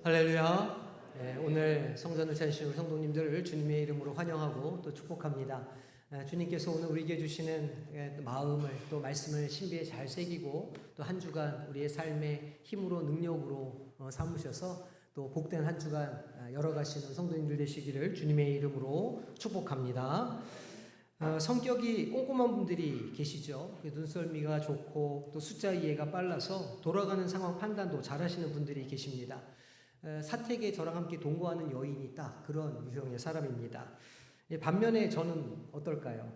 할렐루야. 오늘 성전을 찾으신 우리 성도님들을 주님의 이름으로 환영하고 또 축복합니다. 주님께서 오늘 우리에게 주시는 마음을 또 말씀을 신비에 잘 새기고 또 한 주간 우리의 삶의 힘으로 능력으로 삼으셔서 또 복된 한 주간 열어가시는 성도님들 되시기를 주님의 이름으로 축복합니다. 성격이 꼼꼼한 분들이 계시죠. 눈썰미가 좋고 또 숫자 이해가 빨라서 돌아가는 상황 판단도 잘하시는 분들이 계십니다. 사택에 저랑 함께 동거하는 여인이 딱 그런 유형의 사람입니다. 반면에 저는 어떨까요?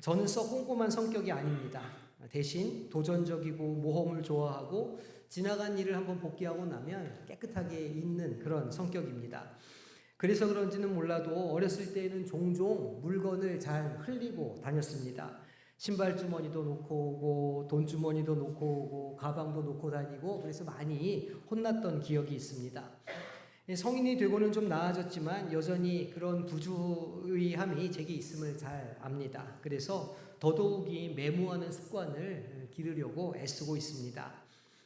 저는 썩 꼼꼼한 성격이 아닙니다. 대신 도전적이고 모험을 좋아하고 지나간 일을 한번 복귀하고 나면 깨끗하게 잊는 그런 성격입니다. 그래서 그런지는 몰라도 어렸을 때에는 종종 물건을 잘 흘리고 다녔습니다. 신발 주머니도 놓고 오고 돈 주머니도 놓고 오고 가방도 놓고 다니고 그래서 많이 혼났던 기억이 있습니다. 성인이 되고는 좀 나아졌지만 여전히 그런 부주의함이 제게 있음을 잘 압니다. 그래서 더더욱이 메모하는 습관을 기르려고 애쓰고 있습니다.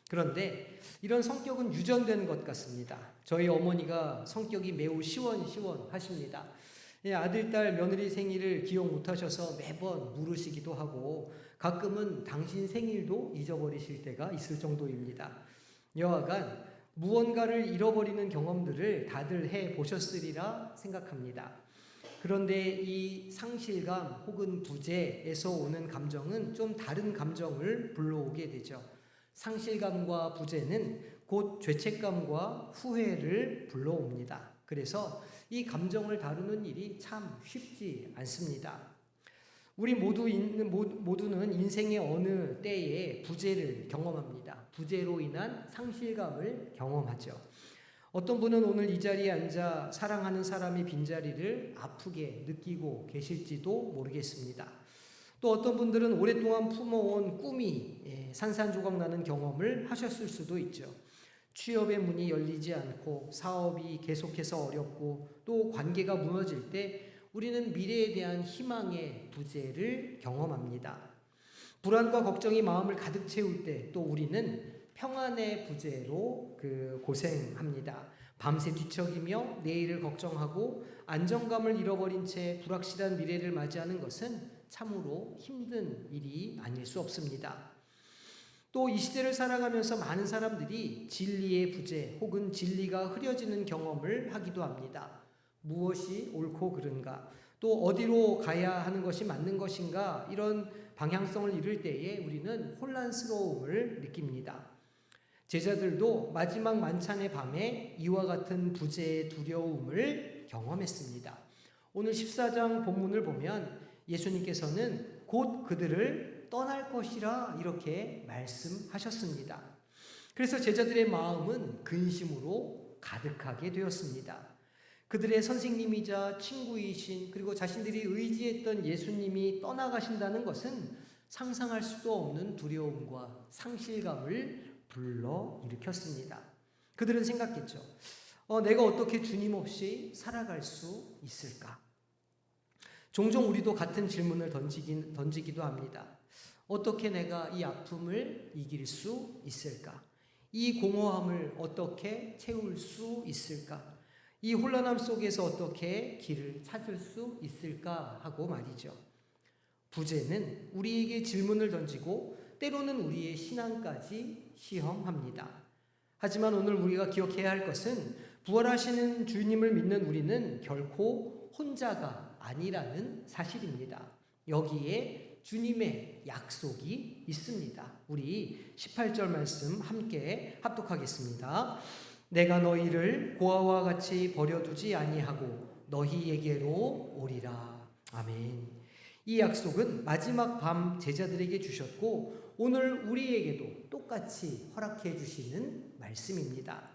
그런데 이런 성격은 유전된 것 같습니다. 저희 어머니가 성격이 매우 시원시원하십니다. 아들, 딸, 며느리 생일을 기억 못하셔서 매번 물으시기도 하고 가끔은 당신 생일도 잊어버리실 때가 있을 정도입니다. 여하간 무언가를 잃어버리는 경험들을 다들 해보셨으리라 생각합니다. 그런데 이 상실감 혹은 부재에서 오는 감정은 좀 다른 감정을 불러오게 되죠. 상실감과 부재는 곧 죄책감과 후회를 불러옵니다. 그래서 이 감정을 다루는 일이 참 쉽지 않습니다. 우리 모두는 인생의 어느 때에 부재를 경험합니다. 부재로 인한 상실감을 경험하죠. 어떤 분은 오늘 이 자리에 앉아 사랑하는 사람의 빈자리를 아프게 느끼고 계실지도 모르겠습니다. 또 어떤 분들은 오랫동안 품어온 꿈이 산산조각 나는 경험을 하셨을 수도 있죠. 취업의 문이 열리지 않고 사업이 계속해서 어렵고 또 관계가 무너질 때 우리는 미래에 대한 희망의 부재를 경험합니다. 불안과 걱정이 마음을 가득 채울 때 또 우리는 평안의 부재로 고생합니다. 밤새 뒤척이며 내일을 걱정하고 안정감을 잃어버린 채 불확실한 미래를 맞이하는 것은 참으로 힘든 일이 아닐 수 없습니다. 또 이 시대를 살아가면서 많은 사람들이 진리의 부재 혹은 진리가 흐려지는 경험을 하기도 합니다. 무엇이 옳고 그른가, 또 어디로 가야 하는 것이 맞는 것인가, 이런 방향성을 잃을 때에 우리는 혼란스러움을 느낍니다. 제자들도 마지막 만찬의 밤에 이와 같은 부재의 두려움을 경험했습니다. 오늘 14장 본문을 보면 예수님께서는 곧 그들을 떠날 것이라 이렇게 말씀하셨습니다. 그래서 제자들의 마음은 근심으로 가득하게 되었습니다. 그들의 선생님이자 친구이신 그리고 자신들이 의지했던 예수님이 떠나가신다는 것은 상상할 수도 없는 두려움과 상실감을 불러일으켰습니다. 그들은 생각했죠. 내가 어떻게 주님 없이 살아갈 수 있을까? 종종 우리도 같은 질문을 던지기도 합니다. 어떻게 내가 이 아픔을 이길 수 있을까? 이 공허함을 어떻게 채울 수 있을까? 이 혼란함 속에서 어떻게 길을 찾을 수 있을까 하고 말이죠. 부재는 우리에게 질문을 던지고 때로는 우리의 신앙까지 시험합니다. 하지만 오늘 우리가 기억해야 할 것은 부활하시는 주님을 믿는 우리는 결코 혼자가 아니라는 사실입니다. 여기에 주님의 약속이 있습니다. 우리 18절 말씀 함께 합독하겠습니다. 내가 너희를 고아와 같이 버려두지 아니하고 너희에게로 오리라. 아멘. 이 약속은 마지막 밤 제자들에게 주셨고 오늘 우리에게도 똑같이 허락해 주시는 말씀입니다.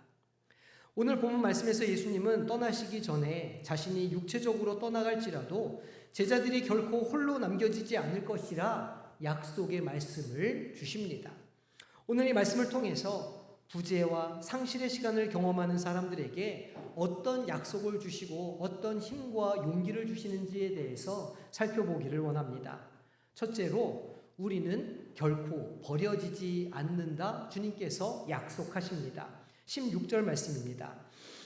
오늘 본문 말씀에서 예수님은 떠나시기 전에 자신이 육체적으로 떠나갈지라도 제자들이 결코 홀로 남겨지지 않을 것이라 약속의 말씀을 주십니다. 오늘 이 말씀을 통해서 부재와 상실의 시간을 경험하는 사람들에게 어떤 약속을 주시고 어떤 힘과 용기를 주시는지에 대해서 살펴보기를 원합니다. 첫째로 우리는 결코 버려지지 않는다 주님께서 약속하십니다. 16절 말씀입니다.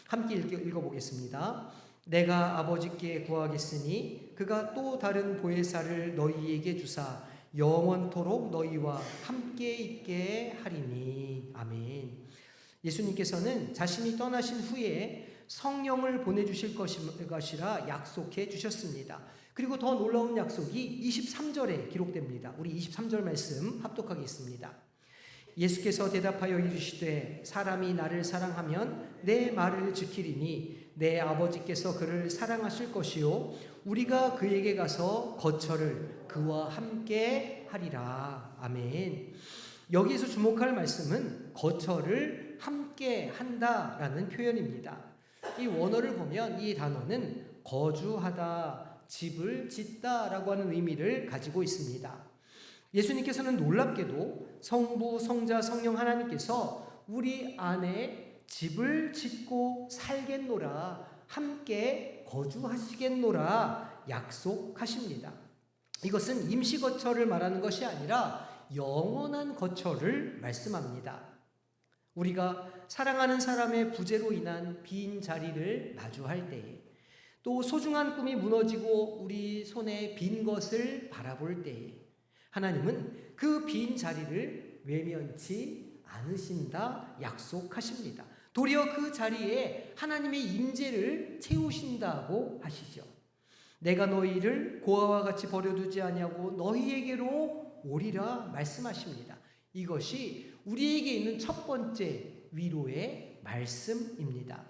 함께 읽어보겠습니다. 내가 아버지께 구하겠으니 그가 또 다른 보혜사를 너희에게 주사 영원토록 너희와 함께 있게 하리니. 아멘. 예수님께서는 자신이 떠나신 후에 성령을 보내주실 것이라 약속해 주셨습니다. 그리고 더 놀라운 약속이 23절에 기록됩니다. 우리 23절 말씀 합독하게 있습니다. 예수께서 대답하여 이르시되 사람이 나를 사랑하면 내 말을 지키리니 내 아버지께서 그를 사랑하실 것이요 우리가 그에게 가서 거처를 그와 함께 하리라. 아멘. 여기서 주목할 말씀은 거처를 함께 한다라는 표현입니다. 이 원어를 보면 이 단어는 거주하다, 집을 짓다라고 하는 의미를 가지고 있습니다. 예수님께서는 놀랍게도 성부, 성자, 성령 하나님께서 우리 안에 집을 짓고 살겠노라, 함께 거주하시겠노라 약속하십니다. 이것은 임시거처를 말하는 것이 아니라 영원한 거처를 말씀합니다. 우리가 사랑하는 사람의 부재로 인한 빈 자리를 마주할 때에, 또 소중한 꿈이 무너지고 우리 손에 빈 것을 바라볼 때에 하나님은 그 빈 자리를 외면치 않으신다 약속하십니다. 도리어 그 자리에 하나님의 임재를 채우신다고 하시죠. 내가 너희를 고아와 같이 버려두지 아니하고 너희에게로 오리라 말씀하십니다. 이것이 우리에게 있는 첫 번째 위로의 말씀입니다.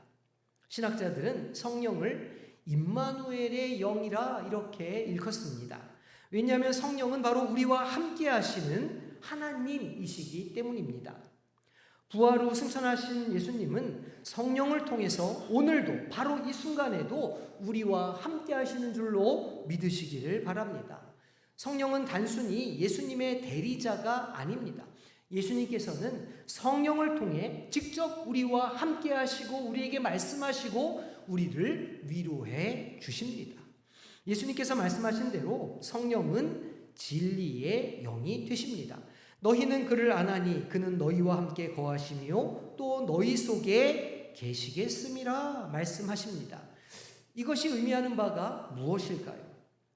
신학자들은 성령을 임마누엘의 영이라 이렇게 일컫습니다. 왜냐하면 성령은 바로 우리와 함께 하시는 하나님이시기 때문입니다. 부활 후 승천하신 예수님은 성령을 통해서 오늘도 바로 이 순간에도 우리와 함께 하시는 줄로 믿으시기를 바랍니다. 성령은 단순히 예수님의 대리자가 아닙니다. 예수님께서는 성령을 통해 직접 우리와 함께 하시고 우리에게 말씀하시고 우리를 위로해 주십니다. 예수님께서 말씀하신 대로 성령은 진리의 영이 되십니다. 너희는 그를 아나니 그는 너희와 함께 거하시며 또 너희 속에 계시겠음이라 말씀하십니다. 이것이 의미하는 바가 무엇일까요?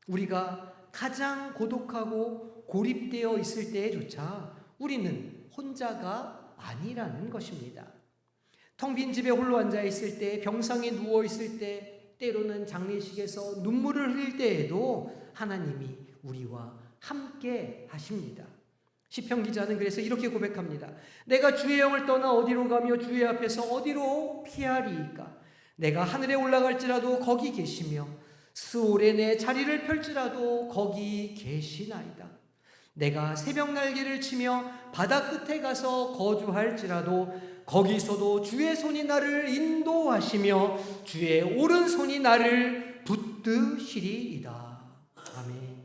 우리가 가장 고독하고 고립되어 있을 때에조차 우리는 혼자가 아니라는 것입니다. 텅 빈 집에 홀로 앉아 있을 때, 병상에 누워 있을 때, 때로는 장례식에서 눈물을 흘릴 때에도 하나님이 우리와 함께 하십니다. 시편 기자는 그래서 이렇게 고백합니다. 내가 주의 영을 떠나 어디로 가며 주의 앞에서 어디로 피하리이까? 내가 하늘에 올라갈지라도 거기 계시며 스올에 내 자리를 펼지라도 거기 계시나이다. 내가 새벽 날개를 치며 바다 끝에 가서 거주할지라도 거기서도 주의 손이 나를 인도하시며 주의 오른손이 나를 붙드시리이다. 아멘.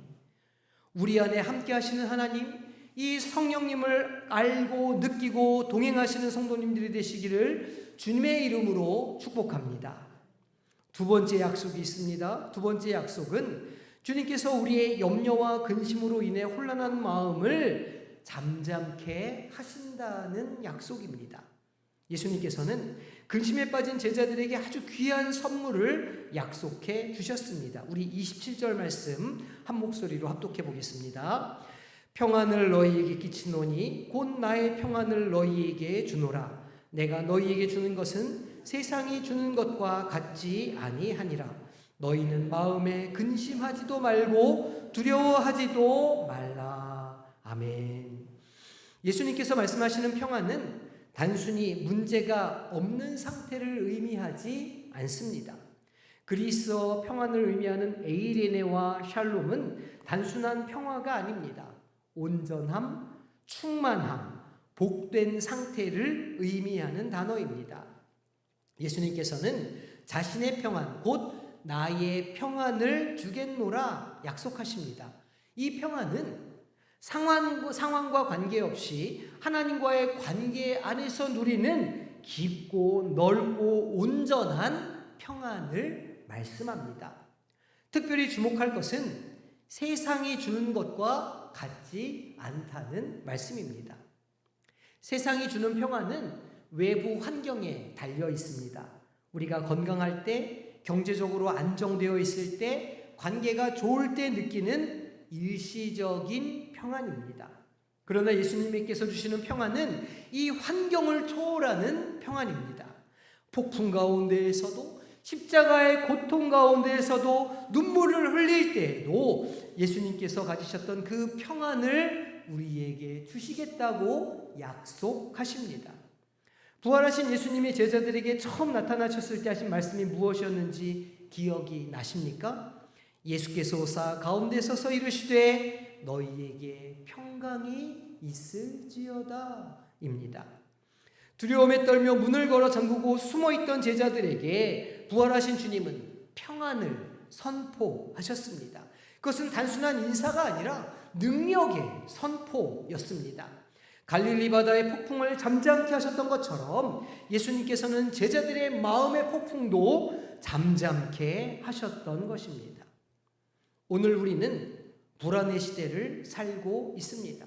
우리 안에 함께 하시는 하나님, 이 성령님을 알고 느끼고 동행하시는 성도님들이 되시기를 주님의 이름으로 축복합니다. 두 번째 약속이 있습니다. 두 번째 약속은 주님께서 우리의 염려와 근심으로 인해 혼란한 마음을 잠잠케 하신다는 약속입니다. 예수님께서는 근심에 빠진 제자들에게 아주 귀한 선물을 약속해 주셨습니다. 우리 27절 말씀 한 목소리로 합독해 보겠습니다. 평안을 너희에게 끼치노니 곧 나의 평안을 너희에게 주노라. 내가 너희에게 주는 것은 세상이 주는 것과 같지 아니하니라. 너희는 마음에 근심하지도 말고 두려워하지도 말라. 아멘. 예수님께서 말씀하시는 평안은 단순히 문제가 없는 상태를 의미하지 않습니다. 그리스어 평안을 의미하는 에이레네와 샬롬은 단순한 평화가 아닙니다. 온전함, 충만함, 복된 상태를 의미하는 단어입니다. 예수님께서는 자신의 평안, 곧 나의 평안을 주겠노라 약속하십니다. 이 평안은 상황과 관계없이 하나님과의 관계 안에서 누리는 깊고 넓고 온전한 평안을 말씀합니다. 특별히 주목할 것은 세상이 주는 것과 같지 않다는 말씀입니다. 세상이 주는 평안은 외부 환경에 달려 있습니다. 우리가 건강할 때, 경제적으로 안정되어 있을 때, 관계가 좋을 때 느끼는 일시적인 평안입니다. 그러나 예수님께서 주시는 평안은 이 환경을 초월하는 평안입니다. 폭풍 가운데에서도, 십자가의 고통 가운데에서도, 눈물을 흘릴 때에도 예수님께서 가지셨던 그 평안을 우리에게 주시겠다고 약속하십니다. 부활하신 예수님이 제자들에게 처음 나타나셨을 때 하신 말씀이 무엇이었는지 기억이 나십니까? 예수께서 오사 가운데 서서 이르시되 너희에게 평강이 있을지어다 입니다. 두려움에 떨며 문을 걸어 잠그고 숨어있던 제자들에게 부활하신 주님은 평안을 선포하셨습니다. 그것은 단순한 인사가 아니라 능력의 선포였습니다. 갈릴리 바다의 폭풍을 잠잠케 하셨던 것처럼 예수님께서는 제자들의 마음의 폭풍도 잠잠케 하셨던 것입니다. 오늘 우리는 불안의 시대를 살고 있습니다.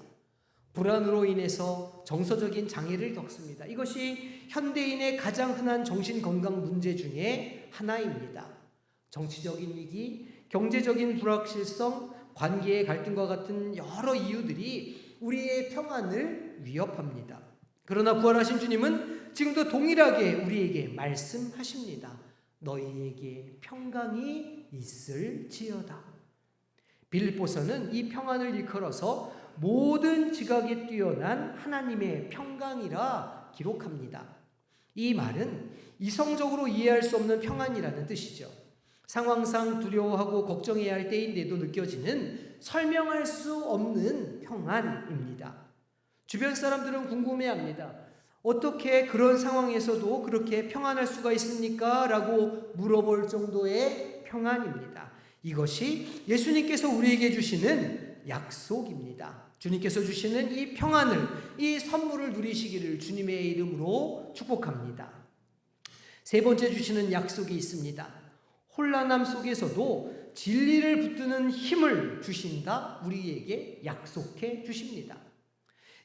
불안으로 인해서 정서적인 장애를 겪습니다. 이것이 현대인의 가장 흔한 정신건강 문제 중에 하나입니다. 정치적인 위기, 경제적인 불확실성, 관계의 갈등과 같은 여러 이유들이 우리의 평안을 위협합니다. 그러나 부활하신 주님은 지금도 동일하게 우리에게 말씀하십니다. 너희에게 평강이 있을지어다. 빌립보서는 이 평안을 일컬어서 모든 지각에 뛰어난 하나님의 평강이라 기록합니다. 이 말은 이성적으로 이해할 수 없는 평안이라는 뜻이죠. 상황상 두려워하고 걱정해야 할 때인데도 느껴지는 설명할 수 없는 평안입니다. 주변 사람들은 궁금해합니다. 어떻게 그런 상황에서도 그렇게 평안할 수가 있습니까? 라고 물어볼 정도의 평안입니다. 이것이 예수님께서 우리에게 주시는 약속입니다. 주님께서 주시는 이 평안을, 이 선물을 누리시기를 주님의 이름으로 축복합니다. 세 번째 주시는 약속이 있습니다. 혼란함 속에서도 진리를 붙드는 힘을 주신다, 우리에게 약속해 주십니다.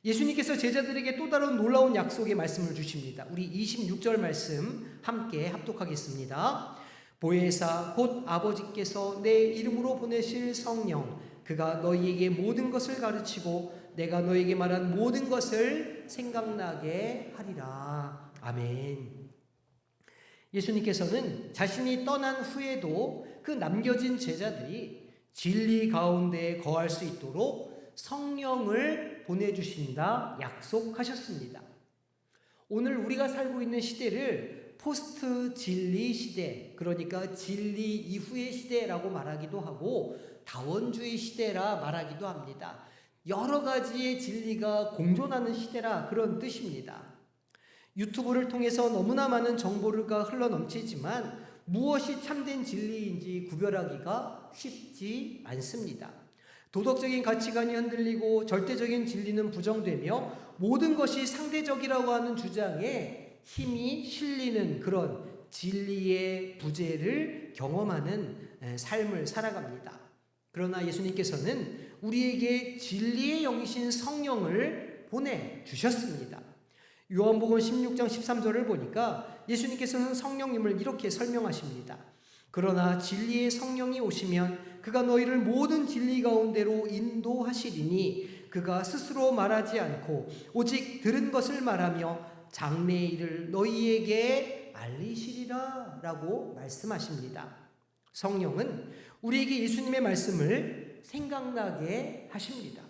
예수님께서 제자들에게 또 다른 놀라운 약속의 말씀을 주십니다. 우리 26절 말씀 함께 합독하겠습니다. 보혜사 곧 아버지께서 내 이름으로 보내실 성령, 그가 너희에게 모든 것을 가르치고 내가 너희에게 말한 모든 것을 생각나게 하리라. 아멘. 예수님께서는 자신이 떠난 후에도 그 남겨진 제자들이 진리 가운데 거할 수 있도록 성령을 보내주신다 약속하셨습니다. 오늘 우리가 살고 있는 시대를 포스트 진리 시대, 그러니까 진리 이후의 시대라고 말하기도 하고 다원주의 시대라 말하기도 합니다. 여러 가지의 진리가 공존하는 시대라 그런 뜻입니다. 유튜브를 통해서 너무나 많은 정보가 흘러넘치지만 무엇이 참된 진리인지 구별하기가 쉽지 않습니다. 도덕적인 가치관이 흔들리고 절대적인 진리는 부정되며 모든 것이 상대적이라고 하는 주장에 힘이 실리는 그런 진리의 부재를 경험하는 삶을 살아갑니다. 그러나 예수님께서는 우리에게 진리의 영이신 성령을 보내주셨습니다. 요한복음 16장 13절을 보니까 예수님께서는 성령님을 이렇게 설명하십니다. 그러나 진리의 성령이 오시면 그가 너희를 모든 진리 가운데로 인도하시리니 그가 스스로 말하지 않고 오직 들은 것을 말하며 장래의 일을 너희에게 알리시리라 라고 말씀하십니다. 성령은 우리에게 예수님의 말씀을 생각나게 하십니다.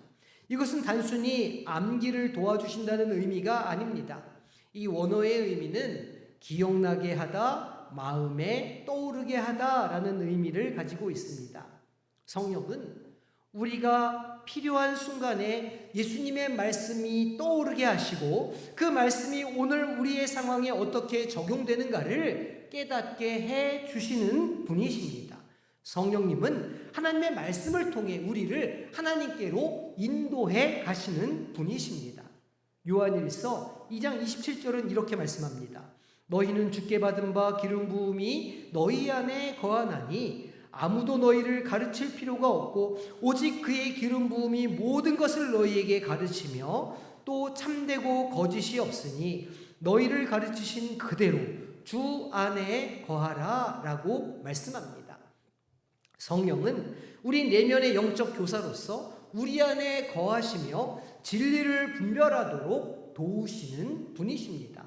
이것은 단순히 암기를 도와주신다는 의미가 아닙니다. 이 원어의 의미는 기억나게 하다, 마음에 떠오르게 하다라는 의미를 가지고 있습니다. 성령은 우리가 필요한 순간에 예수님의 말씀이 떠오르게 하시고 그 말씀이 오늘 우리의 상황에 어떻게 적용되는가를 깨닫게 해 주시는 분이십니다. 성령님은 하나님의 말씀을 통해 우리를 하나님께로 인도해 가시는 분이십니다. 요한일서 2장 27절은 이렇게 말씀합니다. 너희는 주께 받은 바 기름 부음이 너희 안에 거하나니 아무도 너희를 가르칠 필요가 없고 오직 그의 기름 부음이 모든 것을 너희에게 가르치며 또 참되고 거짓이 없으니 너희를 가르치신 그대로 주 안에 거하라 라고 말씀합니다. 성령은 우리 내면의 영적 교사로서 우리 안에 거하시며 진리를 분별하도록 도우시는 분이십니다.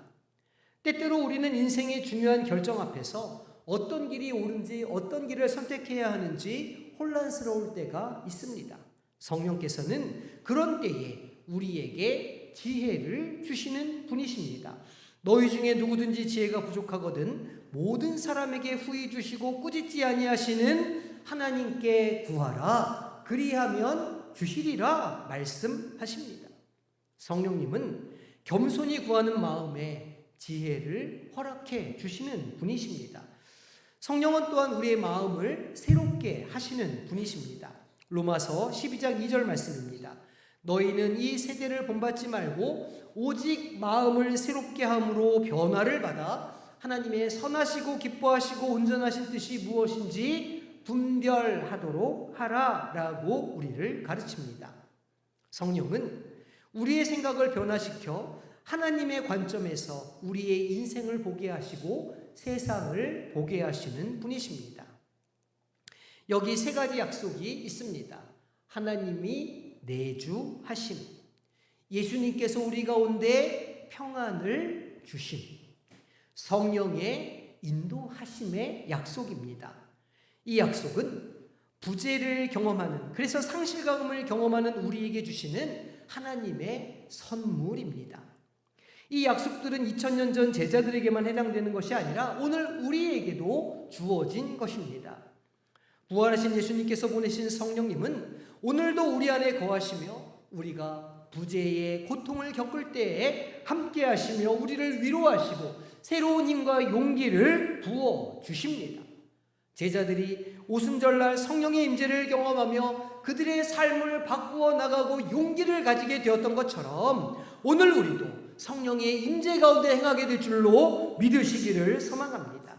때때로 우리는 인생의 중요한 결정 앞에서 어떤 길이 옳은지 어떤 길을 선택해야 하는지 혼란스러울 때가 있습니다. 성령께서는 그런 때에 우리에게 지혜를 주시는 분이십니다. 너희 중에 누구든지 지혜가 부족하거든 모든 사람에게 후히 주시고 꾸짖지 아니하시는 하나님께 구하라 그리하면 주시리라 말씀하십니다. 성령님은 겸손히 구하는 마음에 지혜를 허락해 주시는 분이십니다. 성령은 또한 우리의 마음을 새롭게 하시는 분이십니다. 로마서 12장 2절 말씀입니다. 너희는 이 세대를 본받지 말고 오직 마음을 새롭게 함으로 변화를 받아 하나님의 선하시고 기뻐하시고 온전하신 뜻이 무엇인지 분별하도록 하라라고 우리를 가르칩니다. 성령은 우리의 생각을 변화시켜 하나님의 관점에서 우리의 인생을 보게 하시고 세상을 보게 하시는 분이십니다. 여기 세 가지 약속이 있습니다. 하나님이 내주하심, 예수님께서 우리 가운데 평안을 주심, 성령의 인도하심의 약속입니다. 이 약속은 부재를 경험하는, 그래서 상실감을 경험하는 우리에게 주시는 하나님의 선물입니다. 이 약속들은 2000년 전 제자들에게만 해당되는 것이 아니라 오늘 우리에게도 주어진 것입니다. 부활하신 예수님께서 보내신 성령님은 오늘도 우리 안에 거하시며 우리가 부재의 고통을 겪을 때에 함께 하시며 우리를 위로하시고 새로운 힘과 용기를 부어 주십니다. 제자들이 오순절날 성령의 임재를 경험하며 그들의 삶을 바꾸어 나가고 용기를 가지게 되었던 것처럼 오늘 우리도 성령의 임재 가운데 행하게 될 줄로 믿으시기를 소망합니다.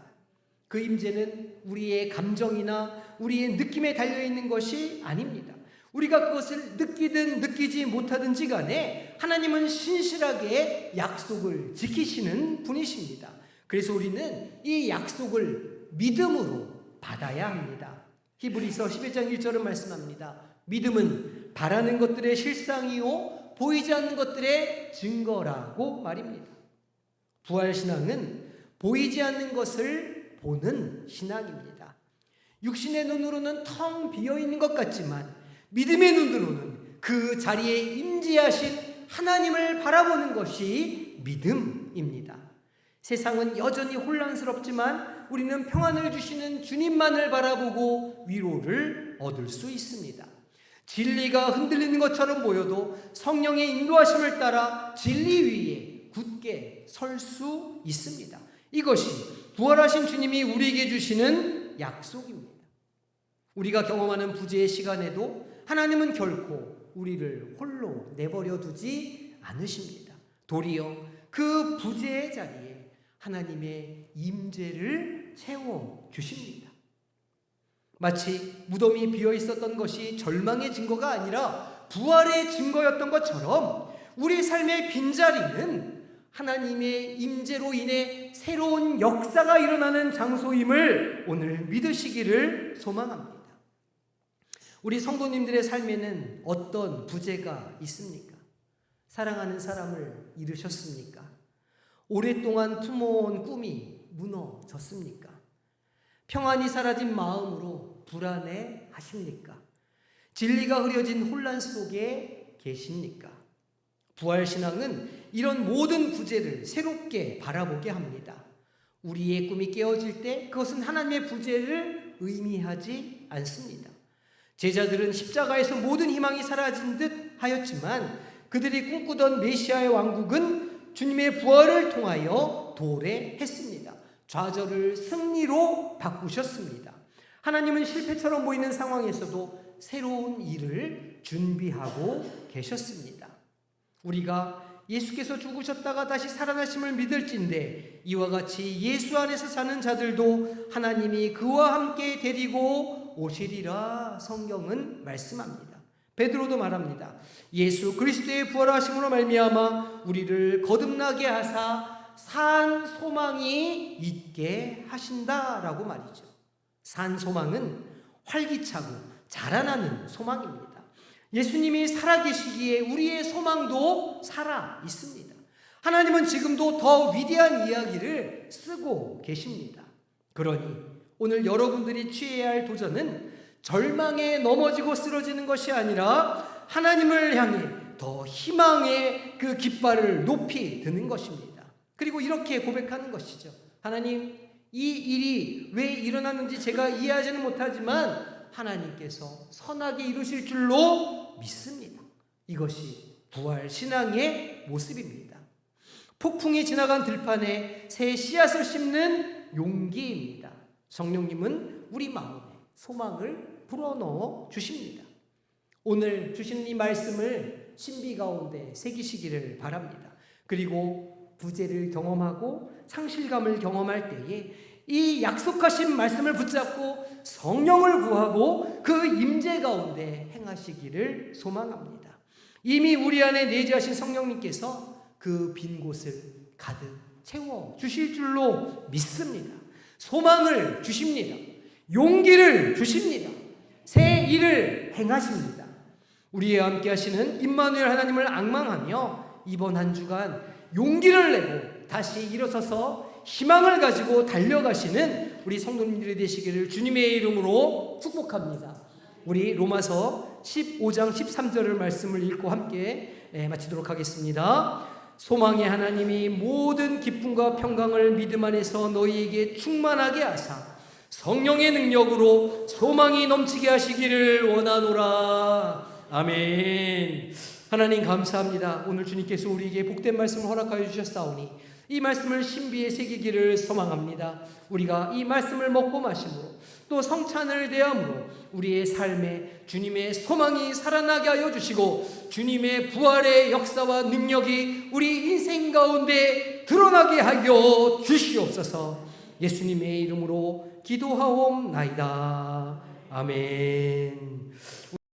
그 임재는 우리의 감정이나 우리의 느낌에 달려있는 것이 아닙니다. 우리가 그것을 느끼든 느끼지 못하든지 간에 하나님은 신실하게 약속을 지키시는 분이십니다. 그래서 우리는 이 약속을 믿음으로 받아야 합니다. 히브리서 11장 1절은 말씀합니다. 믿음은 바라는 것들의 실상이요 보이지 않는 것들의 증거라고 말입니다. 부활신앙은 보이지 않는 것을 보는 신앙입니다. 육신의 눈으로는 텅 비어있는 것 같지만 믿음의 눈으로는 그 자리에 임재하신 하나님을 바라보는 것이 믿음입니다. 세상은 여전히 혼란스럽지만 우리는 평안을 주시는 주님만을 바라보고 위로를 얻을 수 있습니다. 진리가 흔들리는 것처럼 보여도 성령의 인도하심을 따라 진리 위에 굳게 설 수 있습니다. 이것이 부활하신 주님이 우리에게 주시는 약속입니다. 우리가 경험하는 부재의 시간에도 하나님은 결코 우리를 홀로 내버려 두지 않으십니다. 도리어 그 부재의 자리에 하나님의 임재를 채워 주십니다. 마치 무덤이 비어 있었던 것이 절망의 증거가 아니라 부활의 증거였던 것처럼 우리 삶의 빈자리는 하나님의 임재로 인해 새로운 역사가 일어나는 장소임을 오늘 믿으시기를 소망합니다. 우리 성도님들의 삶에는 어떤 부재가 있습니까? 사랑하는 사람을 잃으셨습니까? 오랫동안 품어온 꿈이 무너졌습니까? 평안이 사라진 마음으로 불안해 하십니까? 진리가 흐려진 혼란 속에 계십니까? 부활신앙은 이런 모든 부재를 새롭게 바라보게 합니다. 우리의 꿈이 깨어질 때 그것은 하나님의 부재를 의미하지 않습니다. 제자들은 십자가에서 모든 희망이 사라진 듯 하였지만 그들이 꿈꾸던 메시아의 왕국은 주님의 부활을 통하여 도래했습니다. 좌절을 승리로 바꾸셨습니다. 하나님은 실패처럼 보이는 상황에서도 새로운 일을 준비하고 계셨습니다. 우리가 예수께서 죽으셨다가 다시 살아나심을 믿을진데 이와 같이 예수 안에서 사는 자들도 하나님이 그와 함께 데리고 오시리라 성경은 말씀합니다. 베드로도 말합니다. 예수 그리스도의 부활하심으로 말미암아 우리를 거듭나게 하사 산 소망이 있게 하신다라고 말이죠. 산 소망은 활기차고 자라나는 소망입니다. 예수님이 살아계시기에 우리의 소망도 살아 있습니다. 하나님은 지금도 더 위대한 이야기를 쓰고 계십니다. 그러니 오늘 여러분들이 취해야 할 도전은 절망에 넘어지고 쓰러지는 것이 아니라 하나님을 향해 더 희망의 그 깃발을 높이 드는 것입니다. 그리고 이렇게 고백하는 것이죠. 하나님, 이 일이 왜 일어났는지 제가 이해하지는 못하지만 하나님께서 선하게 이루실 줄로 믿습니다. 이것이 부활 신앙의 모습입니다. 폭풍이 지나간 들판에 새 씨앗을 심는 용기입니다. 성령님은 우리 마음에 소망을 불어넣어 주십니다. 오늘 주시는 이 말씀을 신비 가운데 새기시기를 바랍니다. 그리고 부재를 경험하고 상실감을 경험할 때에 이 약속하신 말씀을 붙잡고 성령을 구하고 그 임재 가운데 행하시기를 소망합니다. 이미 우리 안에 내재하신 성령님께서 그 빈 곳을 가득 채워 주실 줄로 믿습니다. 소망을 주십니다. 용기를 주십니다. 새 일을 행하십니다. 우리와 함께 하시는 임마누엘 하나님을 앙망하며 이번 한 주간 용기를 내고 다시 일어서서 희망을 가지고 달려가시는 우리 성도님들이 되시기를 주님의 이름으로 축복합니다. 우리 로마서 15장 13절을 말씀을 읽고 함께 마치도록 하겠습니다. 소망의 하나님이 모든 기쁨과 평강을 믿음 안에서 너희에게 충만하게 하사 성령의 능력으로 소망이 넘치게 하시기를 원하노라. 아멘. 하나님 감사합니다. 오늘 주님께서 우리에게 복된 말씀을 허락하여 주셨사오니 이 말씀을 신비에 새기기를 소망합니다. 우리가 이 말씀을 먹고 마심으로 또 성찬을 대함으로 우리의 삶에 주님의 소망이 살아나게 하여 주시고 주님의 부활의 역사와 능력이 우리 인생 가운데 드러나게 하여 주시옵소서. 예수님의 이름으로 기도하옵나이다. 아멘.